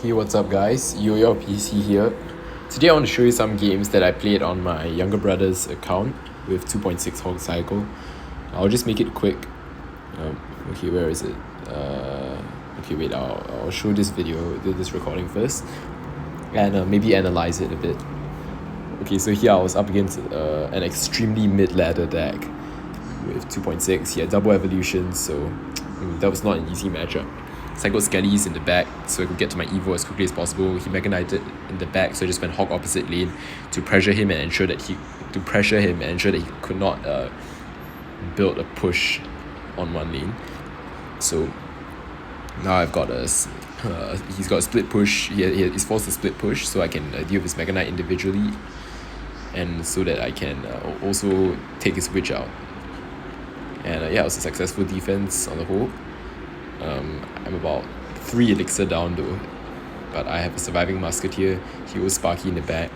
Hey, what's up, guys? Yo PC here. Today I want to show you some games that I played on my younger brother's account with 2.6 Hog Cycle. I'll just make it quick. Okay, where is it? Okay, wait, I'll show this this recording first, and maybe analyze it a bit. Okay, so here I was up against an extremely mid-ladder deck with 2.6. He had double evolution, so that was not an easy matchup. Cycled Skellies in the back so I could get to my Evo as quickly as possible. He Mega Knighted in the back, so I just went Hog opposite lane to pressure him and ensure that he could not build a push on one lane. So now I've got he's got a split push. He's forced to split push, so I can deal with his Mega Knight individually, and so that I can also take his Witch out. And it was a successful defense on the whole. I'm about 3 elixir down though, but I have a surviving musketeer. He was Sparky in the back,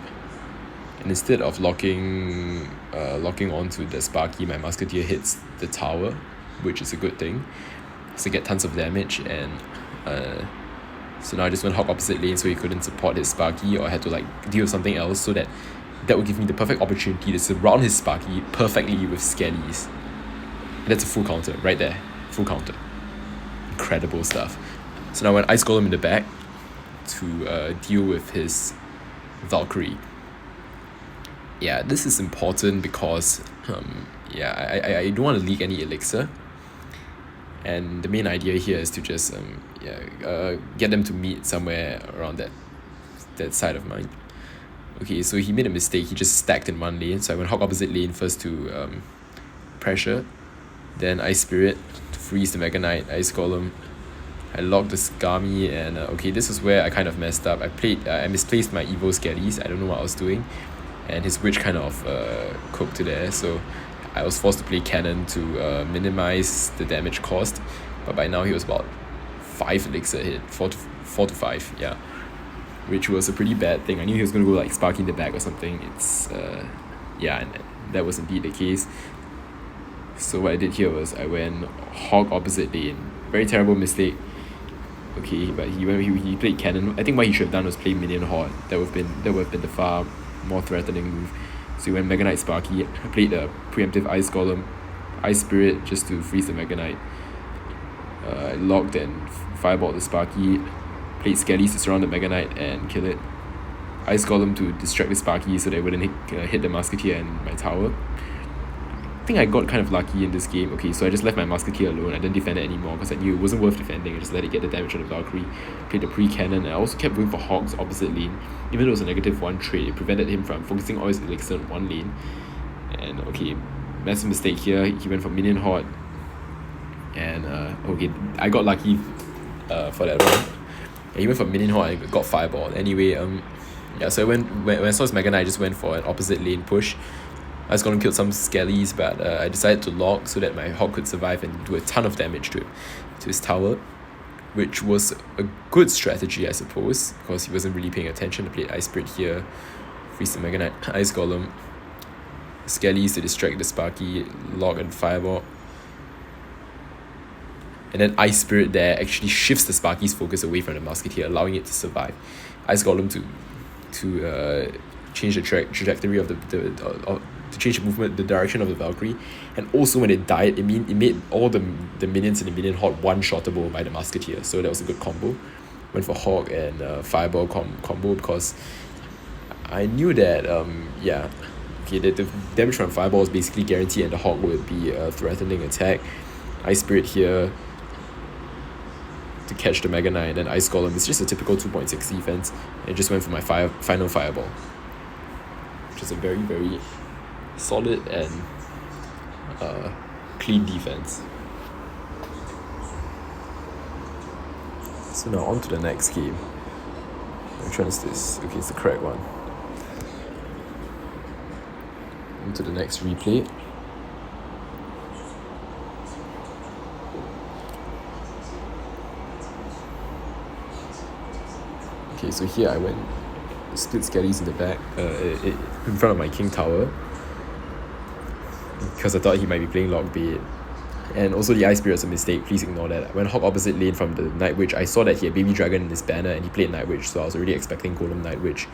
and instead of locking onto the Sparky, my musketeer hits the tower, which is a good thing. So I get tons of damage, and so now I just went Hog opposite lane so he couldn't support his Sparky, or I had to deal with something else, so that would give me the perfect opportunity to surround his Sparky perfectly with Skellies. And that's a full counter right there, full counter. Incredible stuff. So now I went Ice Golem in the back to deal with his Valkyrie. Yeah, this is important because I don't want to leak any elixir, and the main idea here is to just get them to meet somewhere around that side of mine. Okay, so he made a mistake. He just stacked in one lane, so I went Hog opposite lane first to pressure, then Ice Spirit to freeze the Mega Knight, Ice Golem. I locked the Skami, and okay, this is where I kind of messed up. I misplaced my Evo Skellies. I don't know what I was doing, and his Witch kind of cooked there, so I was forced to play Cannon to minimize the damage caused. But by now he was about 5 elixir hit, 4 to 5, yeah, which was a pretty bad thing. I knew he was gonna go Sparky in the back or something. And that was indeed the case. So what I did here was I went Hog opposite lane. Very terrible mistake. Okay, but he played Cannon. I think what he should have done was play Minion Horde. That would have been the far more threatening move. So he went Mega Knight Sparky. I played a preemptive Ice Golem, Ice Spirit just to freeze the Mega Knight. I locked and fireballed the Sparky. Played Skellies to surround the Mega Knight and kill it. Ice Golem to distract the Sparky so they wouldn't hit the Musketeer and my tower. I think I got kind of lucky in this game. Okay, so I just left my Musketeer alone. I didn't defend it anymore because I knew it wasn't worth defending. I just let it get the damage on the Valkyrie. Played the pre-cannon, and I also kept going for Hogs opposite lane. Even though it was a -1 trade, it prevented him from focusing all his elixir on one lane. And okay, massive mistake here. He went for Minion Horde. And okay, I got lucky for that one. And he went for Minion Horde, I got Fireball. Anyway, so when I saw his Mega Knight, I just went for an opposite lane push. I was going to kill some Skellies, but I decided to lock so that my Hog could survive and do a ton of damage to his tower, which was a good strategy, I suppose, because he wasn't really paying attention. I played Ice Spirit here, freeze the Mega Knight, Ice Golem, Skellies to distract the Sparky, lock and Fireball. And then Ice Spirit there actually shifts the Sparky's focus away from the Musketeer, allowing it to survive. Ice Golem to change the trajectory of to change the direction of the Valkyrie, and also when it died, it made all the minions in the Minion Horde one-shottable by the Musketeer, so that was a good combo. Went for Hog and Fireball combo because I knew that the damage from Fireball is basically guaranteed, and the Hog would be a threatening attack. Ice Spirit here to catch the Mega Knight, and then Ice Golem. It's just a typical 2.6 defense. I just went for my final Fireball, which is a very, very solid and clean defense. So now on to the next game. Which one is this? Okay, it's the correct one. On to the next replay. Okay, so here I went split Skellies in the back, in front of my King Tower, because I thought he might be playing Lockbait, And also the Ice Spirit was a mistake, please ignore that. I went Hog opposite lane from the Night Witch. I saw that he had Baby Dragon in his banner and he played Night Witch, so I was already expecting Golem Night Witch.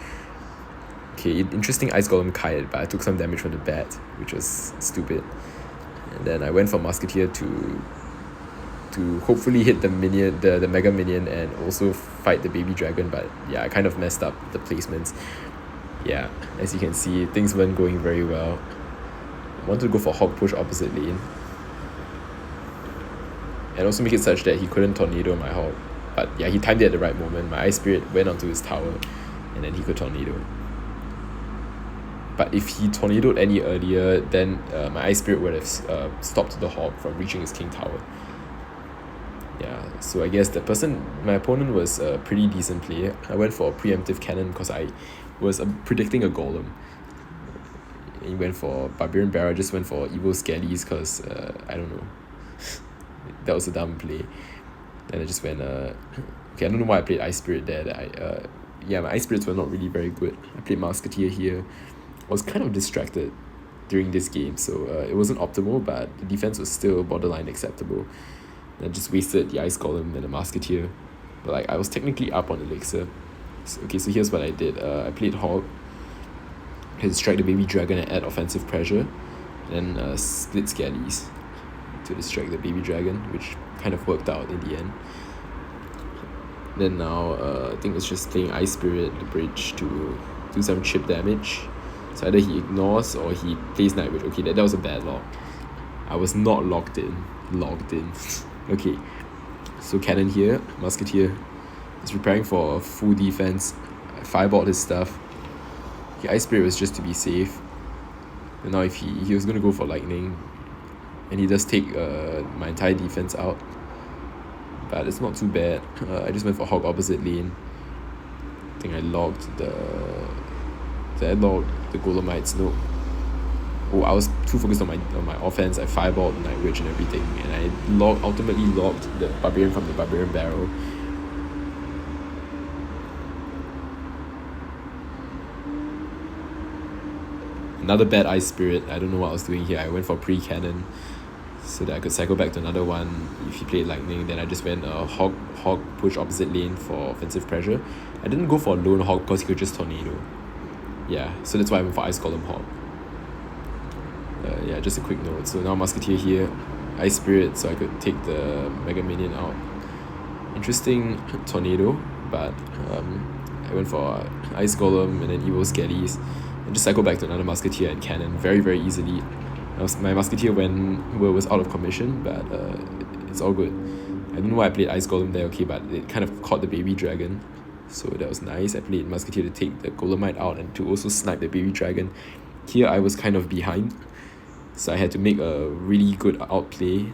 Okay, interesting Ice Golem kite, but I took some damage from the bat, which was stupid. And then I went for Musketeer to hopefully hit the minion, the Mega Minion, and also fight the Baby Dragon, but yeah, I kind of messed up the placements. Yeah, as you can see, things weren't going very well. I wanted to go for Hog push opposite lane. And also make it such that he couldn't tornado my Hog. But yeah, he timed it at the right moment. My Ice Spirit went onto his tower, and then he could tornado. But if he tornadoed any earlier, then my Ice Spirit would have stopped the Hog from reaching his King Tower. Yeah, so I guess my opponent was a pretty decent player. I went for a preemptive cannon because I was predicting a Golem. He went for Barbarian Bear, I just went for Evil Skellies because, I don't know. That was a dumb play. Then I just went, okay, I don't know why I played Ice Spirit there. Yeah, my Ice Spirits were not really very good. I played Musketeer here. I was kind of distracted during this game, so it wasn't optimal, but the defense was still borderline acceptable. I just wasted the Ice Golem and the Musketeer. But like, I was technically up on Elixir. So here's what I did. I played Hog. I distract the Baby Dragon and add offensive pressure. Then split Skellies to distract the Baby Dragon, which kind of worked out in the end. Then now, I think it's just playing Ice Spirit, the bridge, to do some chip damage. So either he ignores or he plays Night Witch. Okay, that was a bad lock. I was not logged in. Okay, so cannon here, Musketeer is preparing for full defense. I fireballed his stuff. The Ice Spirit was just to be safe. And now if he was going to go for lightning, and he does take my entire defense out, but it's not too bad. I just went for Hog opposite lane. I think I logged the Golemites. No. Oh, I was too focused on my offense. I fireballed Night Witch and everything, and I ultimately logged the Barbarian from the Barbarian Barrel. Another bad Ice Spirit. I don't know what I was doing here. I went for pre-cannon so that I could cycle back to another one. If he played lightning, then I just went Hog push opposite lane for offensive pressure. I didn't go for a lone Hog because he could just tornado. Yeah, so that's why I went for Ice Golem Hog. Yeah, just a quick note. So now Musketeer here, Ice Spirit, so I could take the Mega Minion out. Interesting tornado, but I went for Ice Golem and then Evil Skellies, and just cycle back to another Musketeer and cannon very, very easily. My Musketeer was out of commission, but it's all good. I don't know why I played Ice Golem there, okay, but it kind of caught the Baby Dragon, so that was nice. I played Musketeer to take the Golemite out and to also snipe the Baby Dragon. Here I was kind of behind, so I had to make a really good outplay.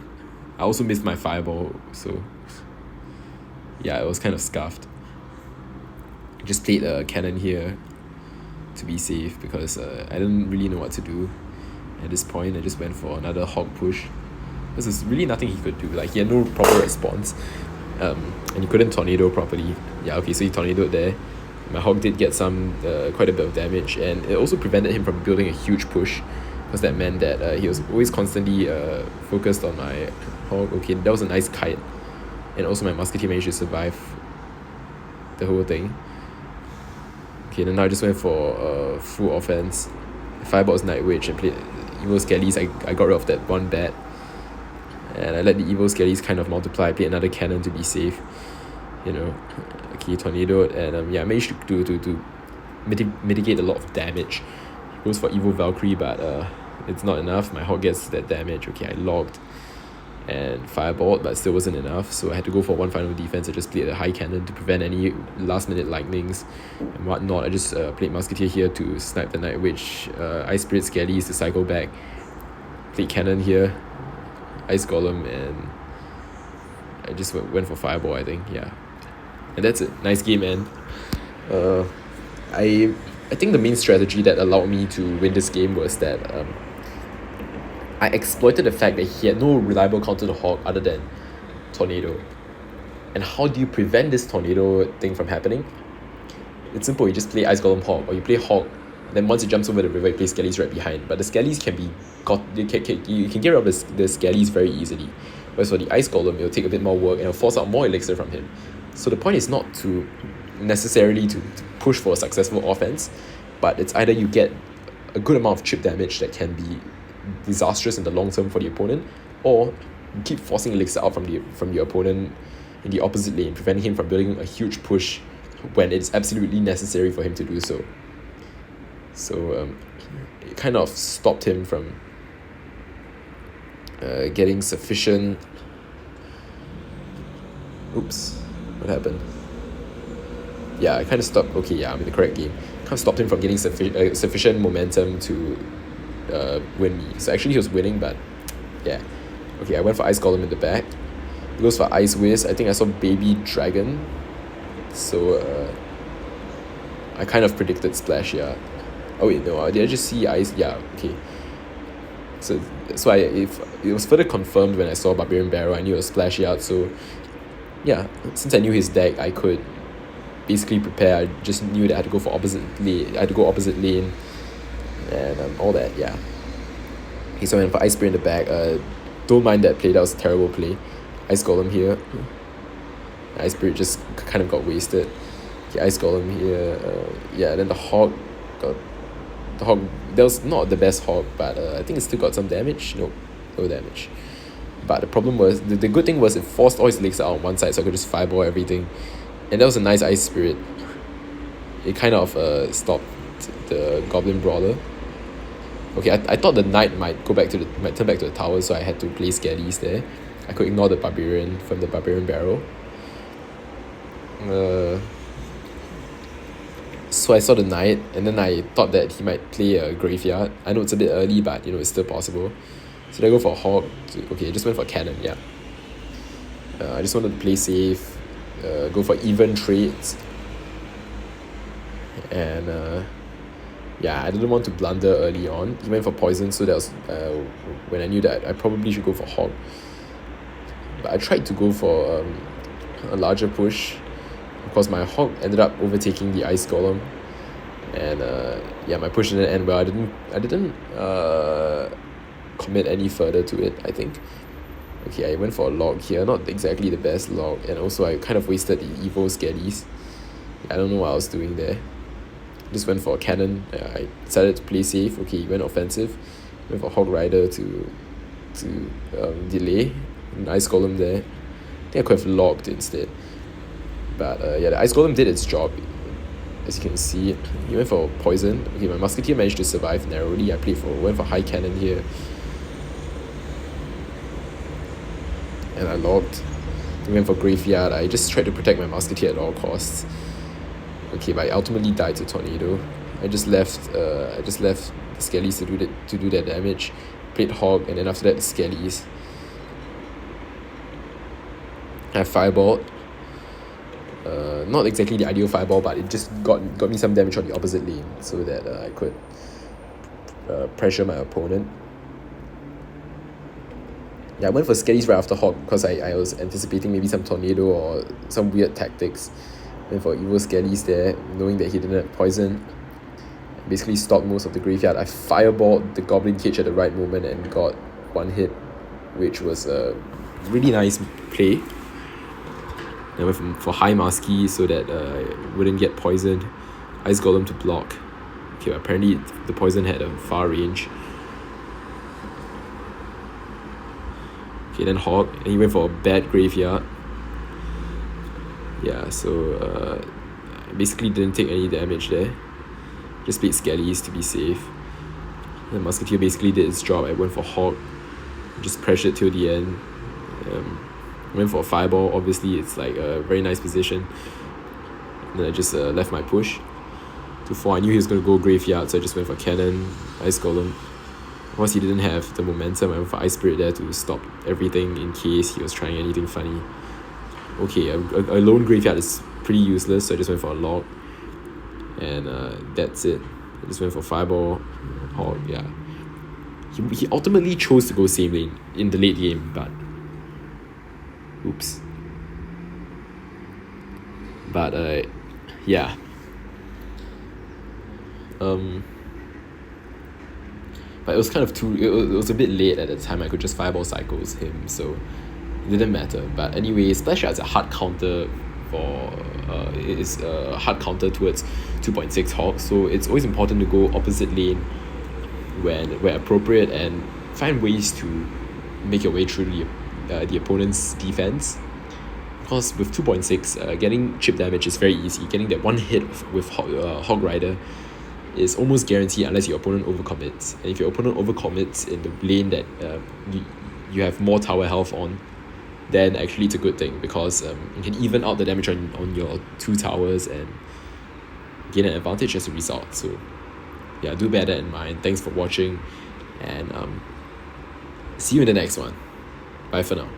I also missed my fireball, so yeah, it was kind of scuffed. I just played a cannon here to be safe because I didn't really know what to do at this point. I just went for another Hog push. There's really nothing he could do. Like, he had no proper response, and he couldn't tornado properly. Yeah, okay, so he tornadoed there. My Hog did get quite a bit of damage, and it also prevented him from building a huge push, because that meant that he was always constantly focused on my Hog. Okay, that was a nice kite, and also my Musketeer managed to survive the whole thing. Okay, then now I just went for full offense. Fireball's Night Witch and played Evil Skellies. I got rid of that one bat, and I let the Evil Skellies kind of multiply. I played another cannon to be safe, Okay, tornadoed, and yeah, I managed to mitigate a lot of damage. He goes for Evil Valkyrie, but it's not enough. My Hog gets that damage. Okay, I logged and fireballed, but still wasn't enough, so I had to go for one final defense. I just played a high cannon to prevent any last minute lightnings and whatnot. I just played Musketeer here to snipe the Night Witch, Ice Spirit Skellies to cycle back, played cannon here, Ice Golem, and I just went for fireball, I think. Yeah, and that's it. Nice game, man. I think the main strategy that allowed me to win this game was that I exploited the fact that he had no reliable counter to Hog other than Tornado. And how do you prevent this Tornado thing from happening? It's simple. You just play Ice Golem Hog, or you play Hog Then once it jumps over the river, it plays Skellies right behind. But the Skellies can be got. You can get rid of the Skellies very easily. Whereas for the Ice Golem, it'll take a bit more work and it'll force out more elixir from him. So the point is not to necessarily to push for a successful offense, but it's either you get a good amount of chip damage that can be disastrous in the long term for the opponent, or you keep forcing elixir out from your opponent in the opposite lane, preventing him from building a huge push when it's absolutely necessary for him to do so. So it kind of stopped him from getting sufficient. Oops, what happened? Yeah, I kind of stopped. Okay, yeah, I'm in the correct game. Kind of stopped him from getting sufficient momentum to win me. So actually, he was winning, but yeah. Okay, I went for Ice Golem in the back. He goes for Ice Whiz. I think I saw Baby Dragon. So I kind of predicted Splash, yeah. Oh wait, no, did I just see Ice? Yeah, okay. So if it was further confirmed when I saw Barbarian Barrow, I knew it was Splash Yard. So yeah, since I knew his deck, I could basically prepare. I just knew that I had to go for opposite lane. I had to go opposite lane, and all that. Yeah. Okay, so I went for Ice Spirit in the back. Don't mind that play. That was a terrible play. Ice Golem here. Ice Spirit just kind of got wasted. Okay, Ice Golem here. Yeah, then the Hog got. The Hog, that was not the best Hog, but I think it still got some damage. No damage. But the problem was, the good thing was it forced all his legs out on one side, so I could just fireball everything. And that was a nice Ice Spirit. It kind of stopped the Goblin Brawler. Okay, I thought the Knight might turn back to the tower, so I had to play Skellies there. I could ignore the Barbarian from the Barbarian Barrel. So I saw the Knight, and then I thought that he might play a Graveyard. I know it's a bit early, but it's still possible. So I go for Hog. Okay, I just went for Cannon, yeah. I just wanted to play safe, go for even trades. And yeah, I didn't want to blunder early on. He went for Poison, so that was when I knew that I probably should go for Hog. But I tried to go for a larger push. Of course, my Hog ended up overtaking the Ice Golem, and yeah, my push didn't end well. I didn't commit any further to it, I think. Okay, I went for a log here, not exactly the best log, and also I kind of wasted the Evo Skellies. I don't know what I was doing there. Just went for a Cannon. I decided to play safe. Okay, he went offensive. Went for Hog Rider to delay an Ice Golem there. I think I could have logged instead. But yeah, the Ice Golem did its job. As you can see, he went for Poison. Okay, my Musketeer managed to survive narrowly. I went for High Cannon here. And I logged. I went for Graveyard. I just tried to protect my Musketeer at all costs. Okay, but I ultimately died to Tornado. I just left the Skellies to do that damage. Played Hog, and then after that the Skellies. I fireballed. Not exactly the ideal fireball, but it just got me some damage on the opposite lane, so that I could pressure my opponent. Yeah, I went for Skellies right after Hog because I was anticipating maybe some Tornado or some weird tactics. Went for Evil Skellies there, knowing that he didn't have Poison. Basically stopped most of the Graveyard. I fireballed the Goblin Cage at the right moment and got one hit, which was a really nice play. I went for High Muskie so that I wouldn't get poisoned. Ice Golem to block. Okay, apparently the poison had a far range. Okay, then Hog, and he went for a bad Graveyard. Yeah, so basically didn't take any damage there. Just played Skellies to be safe. The Musketeer basically did its job. I went for Hog, just pressured till the end. Went for a Fireball. Obviously, it's like a very nice position. And then I just left my push to 4. I knew he was going to go Graveyard, so I just went for Cannon, Ice Golem. Once he didn't have the momentum, I went for Ice Spirit there to stop everything in case he was trying anything funny. Okay, a lone Graveyard is pretty useless, so I just went for a log. And that's it. I just went for Fireball. Hog, yeah. He ultimately chose to go same lane in the late game, but oops. But yeah. but it was kind of it was a bit late at the time. I could just fireball cycles him, so it didn't matter. But anyway, Splash Shot is a hard counter for it is a hard counter towards 2.6 Hog, so it's always important to go opposite lane where appropriate and find ways to make your way through the opponent's defense. Because with 2.6, getting chip damage is very easy. Getting that one hit with Hog Rider is almost guaranteed unless your opponent overcommits. And if your opponent overcommits in the lane that you have more tower health on, then actually it's a good thing, because you can even out the damage on your 2 towers and gain an advantage as a result. So yeah, do bear that in mind. Thanks for watching, and see you in the next one. Bye for now.